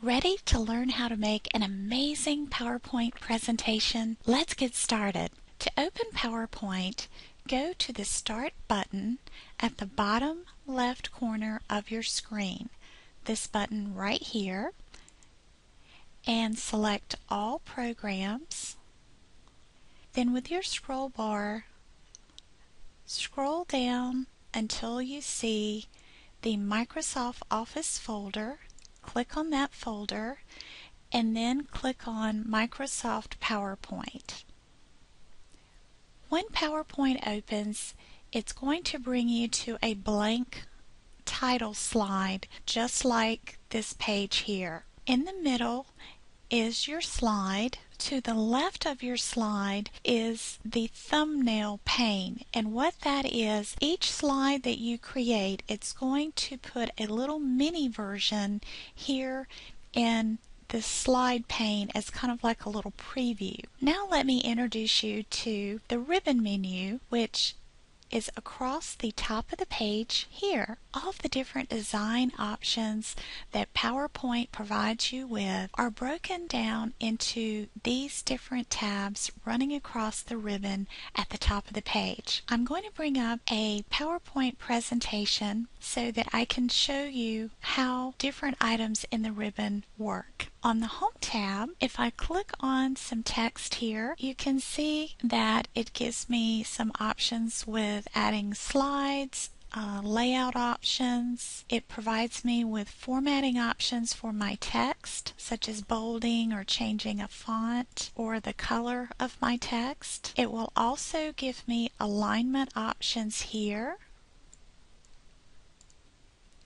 Ready to learn how to make an amazing PowerPoint presentation? Let's get started. To open PowerPoint, go to the Start button at the bottom left corner of your screen. This button right here, and select All Programs. Then with your scroll bar, scroll down until you see the Microsoft Office folder. Click on that folder and then click on Microsoft PowerPoint. When PowerPoint opens, it's going to bring you to a blank title slide just like this page here. In the middle is your slide. To the left of your slide is the thumbnail pane, and what that is, each slide that you create, it's going to put a little mini version here in the slide pane as kind of like a little preview. Now let me introduce you to the ribbon menu, which is across the top of the page here. All of the different design options that PowerPoint provides you with are broken down into these different tabs running across the ribbon at the top of the page. I'm going to bring up a PowerPoint presentation so that I can show you how different items in the ribbon work. On the Home tab, if I click on some text here, you can see that it gives me some options with adding slides, layout options. It provides me with formatting options for my text, such as bolding or changing a font or the color of my text. It will also give me alignment options here,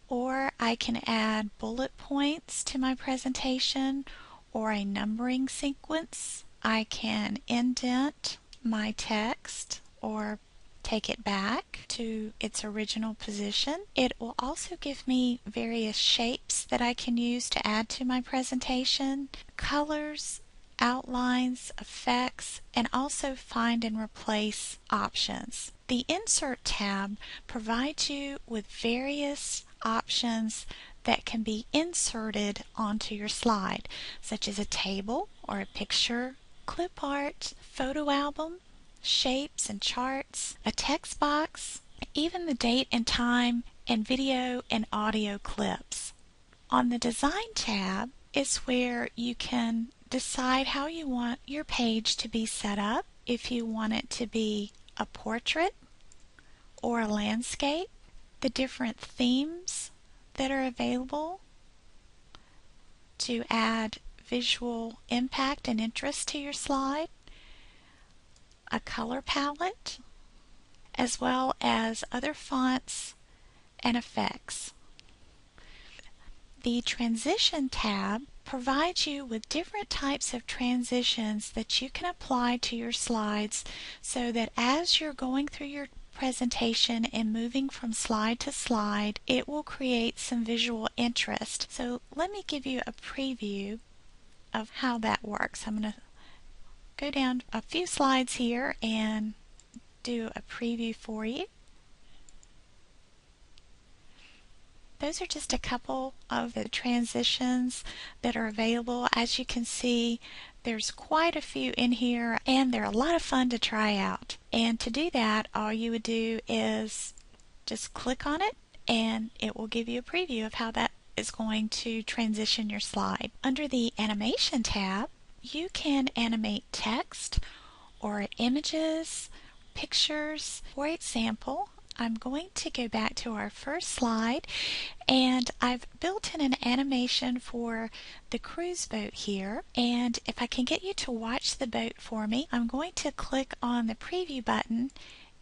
or I can add bullet points to my presentation or a numbering sequence. I can indent my text or take it back to its original position. It will also give me various shapes that I can use to add to my presentation, colors, outlines, effects, and also find and replace options. The Insert tab provides you with various options that can be inserted onto your slide, such as a table or a picture, clip art, photo album, shapes and charts, a text box, even the date and time, and video and audio clips. On the Design tab is where you can decide how you want your page to be set up, if you want it to be a portrait or a landscape, the different themes that are available to add visual impact and interest to your slide, a color palette, as well as other fonts and effects. The Transition tab provides you with different types of transitions that you can apply to your slides so that as you're going through your presentation and moving from slide to slide, it will create some visual interest. So let me give you a preview of how that works. I'm going to go down a few slides here and do a preview for you. Those are just a couple of the transitions that are available. As you can see, there's quite a few in here, and they're a lot of fun to try out. And to do that, all you would do is just click on it, and it will give you a preview of how that is going to transition your slide. Under the Animation tab, you can animate text or images, pictures. For example, I'm going to go back to our first slide, and I've built in an animation for the cruise boat here, and if I can get you to watch the boat for me, I'm going to click on the preview button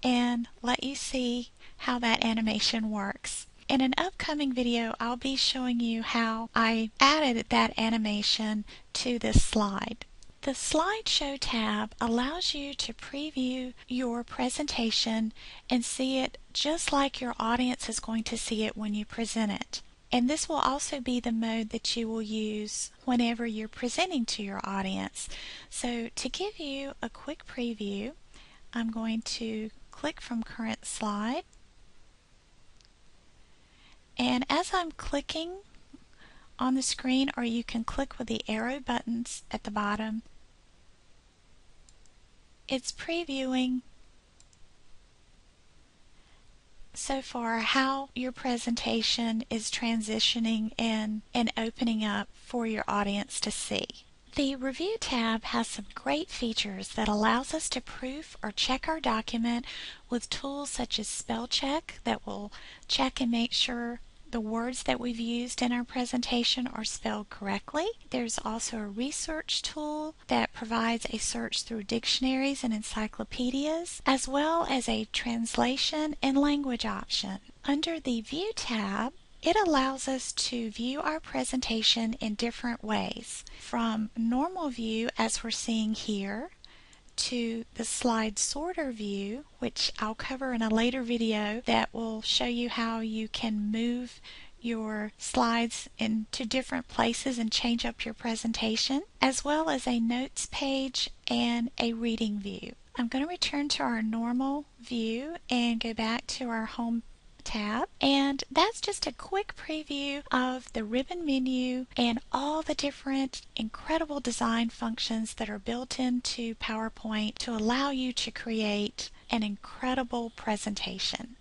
and let you see how that animation works. In an upcoming video, I'll be showing you how I added that animation to this slide. The Slideshow tab allows you to preview your presentation and see it just like your audience is going to see it when you present it. And this will also be the mode that you will use whenever you're presenting to your audience. So to give you a quick preview, I'm going to click from Current Slide. And as I'm clicking on the screen, or you can click with the arrow buttons at the bottom. It's previewing so far how your presentation is transitioning in and opening up for your audience to see. The Review tab has some great features that allows us to proof or check our document with tools such as spell check that will check and make sure the words that we've used in our presentation are spelled correctly. There's also a research tool that provides a search through dictionaries and encyclopedias, as well as a translation and language option. Under the View tab, it allows us to view our presentation in different ways, from normal view as we're seeing here, to the slide sorter view, which I'll cover in a later video that will show you how you can move your slides into different places and change up your presentation, as well as a notes page and a reading view. I'm going to return to our normal view and go back to our home tab, and that's just a quick preview of the ribbon menu and all the different incredible design functions that are built into PowerPoint to allow you to create an incredible presentation.